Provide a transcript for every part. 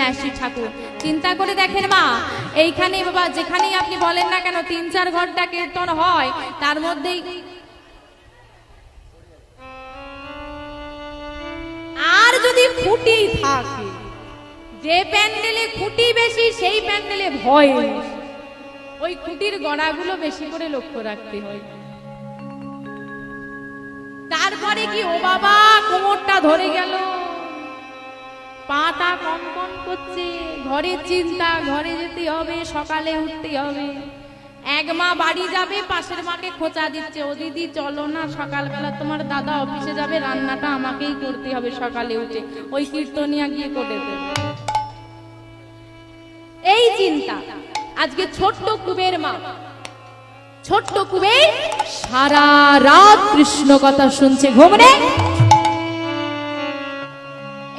ন্যাসী ঠাকুর। চিন্তা করে দেখেন মা, এইখানে বাবা যেখানেই আপনি বলেন না কেন 3-4 ঘন্টা কীর্তন হয়, তার মধ্যেই আর যদি খুঁটি থাকে, যে প্যান্ডেলে খুঁটি বেশি সেই প্যান্ডেলে ভয়, ওই খুঁটির গড়াগুলো বেশি করে লক্ষ্য রাখতে হয়। তারপরে কি ও বাবা কোমরটা ধরে গেল, পাটা কনকন করছে, ঘরের চিন্তা, ঘরে যেতে হবে, সকালে উঠতে হবে। এক মা বাড়ি যাবে, পাশের মাকে খোঁচা দিচ্ছে, ও দিদি চলো না, সকালবেলা তোমার দাদা অফিসে যাবে, রান্নাটা আমাকেই করতে হবে সকালে উঠে, ওই কীর্তনিয়া গিয়ে করে দেবে। এই চিন্তা। আজকে ছোট্ট কুবের মা, ছোট্ট কুবের সারা রাত কৃষ্ণ কথা শুনছে, ঘুম নেই।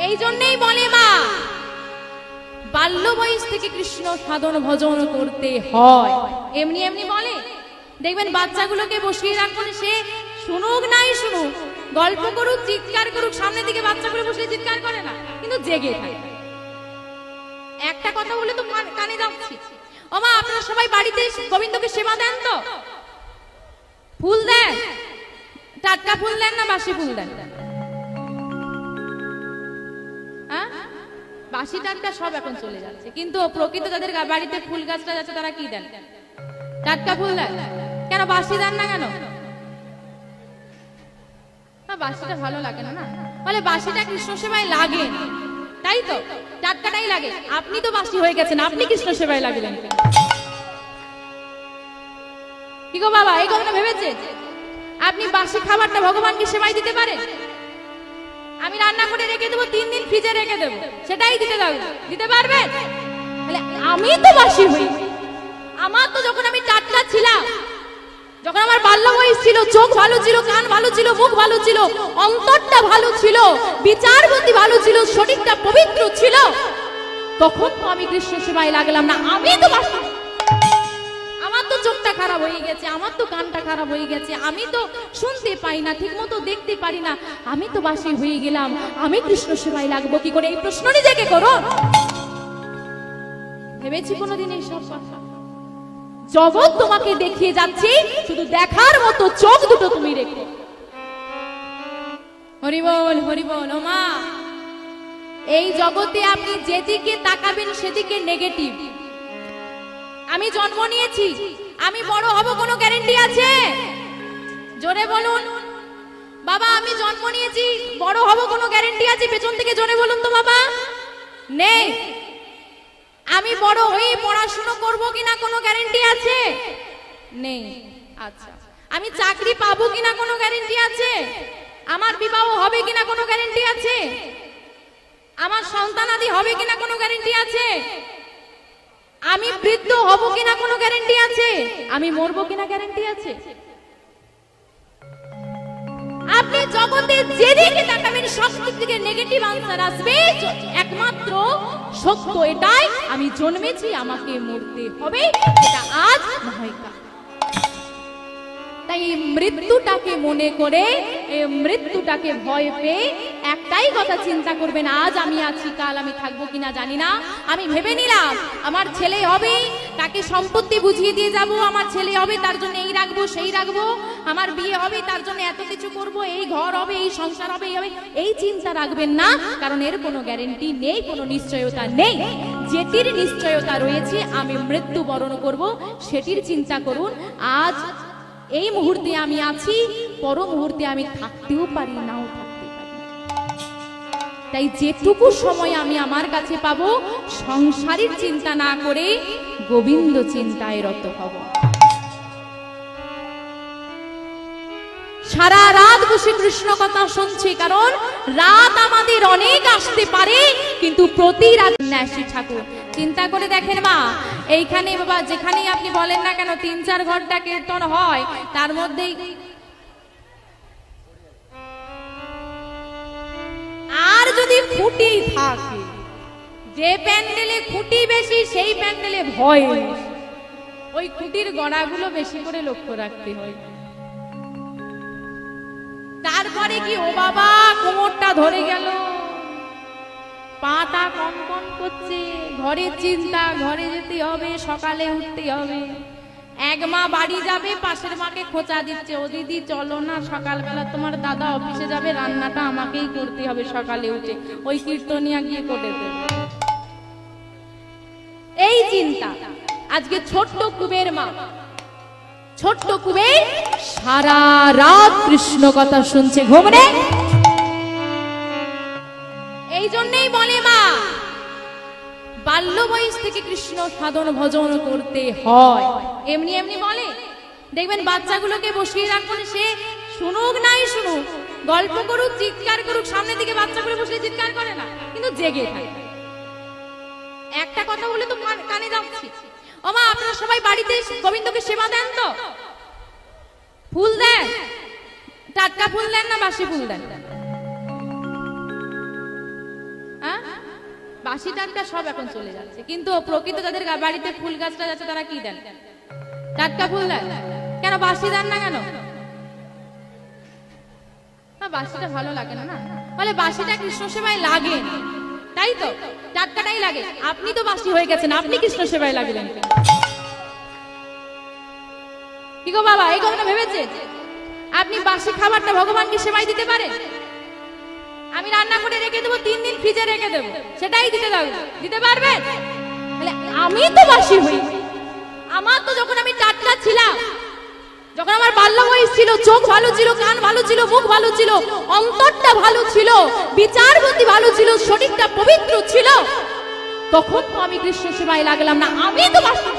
এই জন্যই বলে মা, বাল্য বয়স থেকে কৃষ্ণ সাধন ভজন করতে হয়। এমনি এমনি বলে, দেখবেন বাচ্চাগুলোকে বসিয়ে রাখুন, সে শুনুক নাই শুনুক, গল্প করুক, চিৎকার করুক, সামনের দিকে বাচ্চাগুলো বসে চিৎকার করে না, কিন্তু জেগে থাকে। একটা কথা বলে তো কানে যাচ্ছি, ও মা আপনারা সবাই বাড়িতে গোবিন্দকে সেবা দেন তো? ফুল দেন? টাটকা ফুল দেন না বাসি ফুল দেন? বাসি টাটকা সব এখন চলে যাচ্ছে, কিন্তু প্রকৃত যাদের বাড়িতে ফুল গাছটা যাচ্ছে তারা কি দেন? টাটকা ফুল দেন। কেন বাসি দেন না কেন? বাসিটা ভালো লাগে না, না বলে বাসিটা কৃষ্ণ সেবায় লাগে, তাই তো টাটকাটাই লাগে। আপনি তো বাসি হয়ে গেছেন, আপনি কৃষ্ণ সেবায় লাগলেন কি গো বাবা? এই কথাটা ভেবেছেন? আপনি বাসি খাবারটা ভগবানকে সেবায় দিতে পারেন? আমি রান্না করে রেখে দেবো, 3 দিন ফ্রিজে রেখে দেবো, সেটাই দিতে পারবেন? আমি তো বাসি হই। আমার তো যখন আমি টাটকা ছিলাম, যখন আমার বাল্য বয়স ছিল, চোখ ভালো ছিল, কান ভালো ছিল, মুখ ভালো ছিল, অন্তরটা ভালো ছিল, বিচার বুদ্ধি ভালো ছিল, শরীরটা পবিত্র ছিল, তখন তো আমি কৃষ্ণ সেবায় লাগলাম না। আমি তো বাসি। আমার তো চোখটা খারাপ হয়ে গেছে, আমার তো কানটা খারাপ হয়ে গেছে, আমি তো শুনতে পাই না, ঠিক মতো দেখতে পারি না, আমি তো বাসি হয়ে গেলাম, আমি কৃষ্ণ সেবায় লাগবো কি করে? এই প্রশ্ন নিজেকে করো। ভেবেছি কোনোদিন এইসব কথা? জগৎ তোমাকে দেখিয়ে যাচ্ছে, শুধু দেখার মতো চোখ দুটো তুমি রেখো। হরি বল, হরি বল। ও মা, এই জগতে আপনি যেদিকে তাকাবেন সেদিকে নেগেটিভ। আমি জন্ম নিয়েছি, আমি বড় হব, কোনো গ্যারান্টি আছে? জোরে বলুন বাবা। আমি জন্ম নিয়েছি, বড় হব, কোনো গ্যারান্টি আছে? পেছন থেকে জোরে বলুন তো বাবা। নেই। আমি বড় হয়ে পড়াশোনা করব কিনা কোনো গ্যারান্টি আছে? নেই। আচ্ছা, আমি চাকরি পাবো কিনা কোনো গ্যারান্টি আছে? আমার বিবাহ হবে কিনা কোনো গ্যারান্টি আছে? আমার সন্তানাদি হবে কিনা কোনো গ্যারান্টি আছে? আমি বৃদ্ধ হব কিনা কোনো গ্যারান্টি আছে? আমি মরবো কিনা গ্যারান্টি আছে? আপনি জগতে যেদিকে তাকাবেন সব দিকে নেগেটিভ আনসার আসবে। একমাত্র সত্য এটাই, আমি জন্মেছি, আমাকে মরতে হবে, এটা আজ নয় কাল। তাই মৃত্যুটাকে মনে করে, মৃত্যুটাকে ভয় পেয়ে একটাই কথা চিন্তা করবেন, আজ আমি আছি, কাল আমি থাকবো কিনা জানি না। আমি ভেবে নিলাম আমার ছেলে হবে, তাকে সম্পত্তি বুঝিয়ে দিয়ে যাব, আমার ছেলে হবে তার জন্য এই রাখবো সেই রাখবো, আমার বিয়ে হবে তার জন্য এত কিছু করব, এই ঘর হবে, এই সংসার হবে, এই হবে। এই চিন্তা রাখবেন না, কারণ এর কোনো গ্যারান্টি নেই, কোনো নিশ্চয়তা নেই। যেটির নিশ্চয়তা রয়েছে, আমি মৃত্যু বরণ করব, সেটির চিন্তা করুন। আজ এই মুহূর্তে আমি আছি, পর মুহূর্তে আমি থাকতেও পারি, নাও থাকতে পারি। তাই যেটুকু সময় আমি আমার কাছে পাবো, সংসারের চিন্তা না করে গোবিন্দ চিন্তায় রত হব। সারা রাত বসে কৃষ্ণ কথা শুনছি, কারণ রাত আমাদের অনেক আসতে পারে, কিন্তু প্রতি রাত ন্যাসী ঠাকুর। চিন্তা করে দেখেন মা, এইখানে বাবা যেখানেই আপনি বলেন না কেন 3-4 ঘন্টা কীর্তন হয়, তার মধ্যেই আর যদি খুঁটি থাকে, যে প্যান্ডেলে খুঁটি বেশি সেই প্যান্ডেলে ভয়, ওই খুঁটির গড়াগুলো বেশি করে লক্ষ্য রাখতে হয়। তারপরে কি ও বাবা কোমরটা ধরে গেল, পাটা কনকন করছে, ঘরের চিন্তা, ঘরে যেতে হবে, সকালে উঠতে হবে। এক মা বাড়ি যাবে, পাশের মাকে খোঁচা দিচ্ছে, ও দিদি চলো না, সকালবেলা তোমার দাদা অফিসে যাবে, রান্নাটা আমাকেই করতে হবে সকালে উঠে, ওই কীর্তনিয়া গিয়ে করে দেবে। এই চিন্তা। আজকে ছোট্ট কুবের মা, ছোট্ট কুবের সারা রাত কৃষ্ণ কথা শুনছে, ঘুম নেই। এই জন্যই বলে মা, বাল্য বয়স থেকে কৃষ্ণ সাধন ভজন করতে হয়। এমনি এমনি বলে, দেখবেন বাচ্চাগুলোকে বসিয়ে রাখবেন, সে শুনুক নাই শুনুক, গল্প করুক, চিৎকার করুক, সামনের দিকে বাচ্চাগুলো বসে চিৎকার করে না, কিন্তু জেগে থাকে। একটা কথা বলে তো কানে যাচ্ছি, ও মা আপনারা সবাই বাড়িতে গোবিন্দকে সেবা দেন তো? ফুল দেন? টাটকা ফুল দেন না বাসি ফুল দেন? বাসি টাটকা সব এখন চলে যাচ্ছে, কিন্তু প্রকৃত যাদের বাড়িতে ফুল গাছটা যাচ্ছে তারা কি দেন? টাটকা ফুল দেন। কেন বাসি দেন না কেন? বাসিটা ভালো লাগে না, না বলে বাসিটা কৃষ্ণ সেবায় লাগে, তাই তো টাটকাটাই লাগে। আপনি তো বাসি হয়ে গেছেন, আপনি কৃষ্ণ সেবায় লাগলেন কি গো বাবা? এই কথাটা ভেবেছেন? আপনি বাসি খাবারটা ভগবানকে সেবায় দিতে পারেন? আমি রান্না করে রেখে দেবো, 3 দিন ফ্রিজে রেখে দেবো, সেটাই দিতে পারবেন? আমি তো বাসি হই। আমার তো যখন আমি টাটকা ছিলাম, যখন আমার বাল্য বয়স ছিল, চোখ ভালো ছিল, কান ভালো ছিল, মুখ ভালো ছিল, অন্তরটা ভালো ছিল, বিচার বুদ্ধি ভালো ছিল, শরীরটা পবিত্র ছিল, তখন তো আমি কৃষ্ণ সেবায় লাগলাম না। আমি তো বাসি।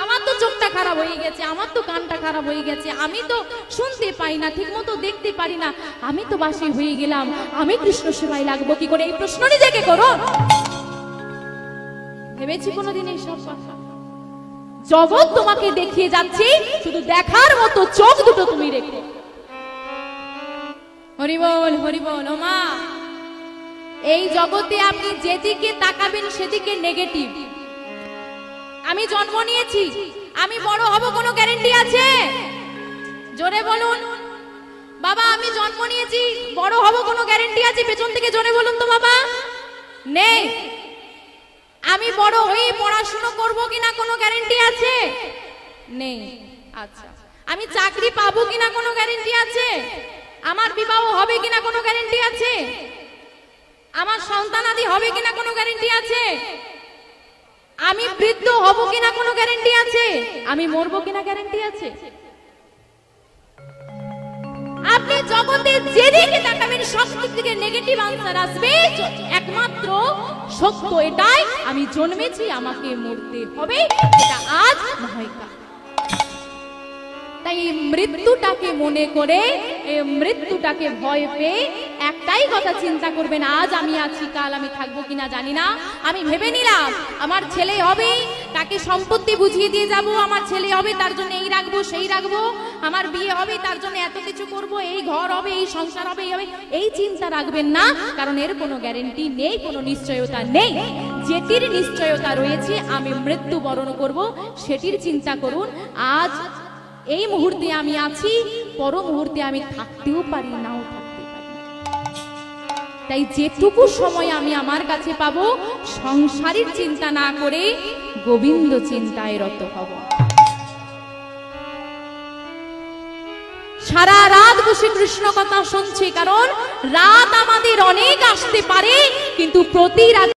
আমার তো চোখটা খারাপ হয়ে গেছে, আমার তো কানটা খারাপ হয়ে গেছে, আমি তো শুনতে পাই না, ঠিক মতো দেখতে পারি না, আমি তো বাসি হয়ে গেলাম, আমি কৃষ্ণ সেবায় লাগবো কি করে? এই প্রশ্ন নিজেকে করো। ভেবেছি কোনোদিন এইসব কথা? জগৎ তোমাকে দেখিয়ে যাচ্ছে, শুধু দেখার মতো চোখ দুটো তুমি রেখো। হরি বল, হরি বল। ও মা, এই জগতে আপনি যেদিকে তাকাবেন সেদিকে নেগেটিভ। আমি জন্ম নিয়েছি, আমি বড় হব, কোনো গ্যারান্টি আছে? জোরে বলুন বাবা। আমি জন্ম নিয়েছি, বড় হব, কোনো গ্যারান্টি আছে? পেছন থেকে জোরে বলুন তো বাবা। নেই। আমি বড় হয়ে পড়াশোনা করব কিনা কোনো গ্যারান্টি আছে? নেই। আচ্ছা, আমি চাকরি পাবো কিনা কোনো গ্যারান্টি আছে? আমার বিবাহ হবে কিনা কোনো গ্যারান্টি আছে? আমার সন্তানাদি হবে কিনা কোনো গ্যারান্টি আছে? আমি বৃদ্ধ হব কিনা কোনো গ্যারান্টি আছে? আমি মরবো কিনা গ্যারান্টি আছে? আপনি জগতে যেদিকে তাকাবেন সব দিক থেকে নেগেটিভ আনসার আসবে। একমাত্র সত্য এটাই, আমি জন্মেছি, আমাকে মরতে হবে, এটা আজ নয় কাল। তাই মৃত্যুটাকে মনে করে, মৃত্যুটাকে ভয় পেয়ে একটাই কথা চিন্তা করবেন, আজ আমি আছি, কাল আমি থাকবো কিনা জানি না। আমি ভেবে নিলাম আমার ছেলে হবে, তাকে সম্পত্তি বুঝিয়ে দিয়ে যাব, আমার ছেলে হবে তার জন্য এই রাখবো সেই রাখবো, আমার বিয়ে হবে তার জন্য এত কিছু করব, এই ঘর হবে, এই সংসার হবে, এই হবে, এই চিন্তা রাখবেন না, কারণ এর কোনো গ্যারান্টি নেই, কোনো নিশ্চয়তা নেই। যেটির নিশ্চয়তা রয়েছে আমি মৃত্যুবরণ করব, সেটির চিন্তা করুন। আজ এই মুহূর্তে আমি আছি, পর মুহূর্তে আমি থাকতেও পারি, নাও থাকতে পারি। তাই যেটুকু সময় আমি আমার কাছে পাবো, সংসারের চিন্তা না করে গোবিন্দ চিন্তায় রত হব। সারা রাত বসে কৃষ্ণ কথা শুনছি, কারণ রাত আমাদের অনেক আসতে পারে, কিন্তু প্রতি রাত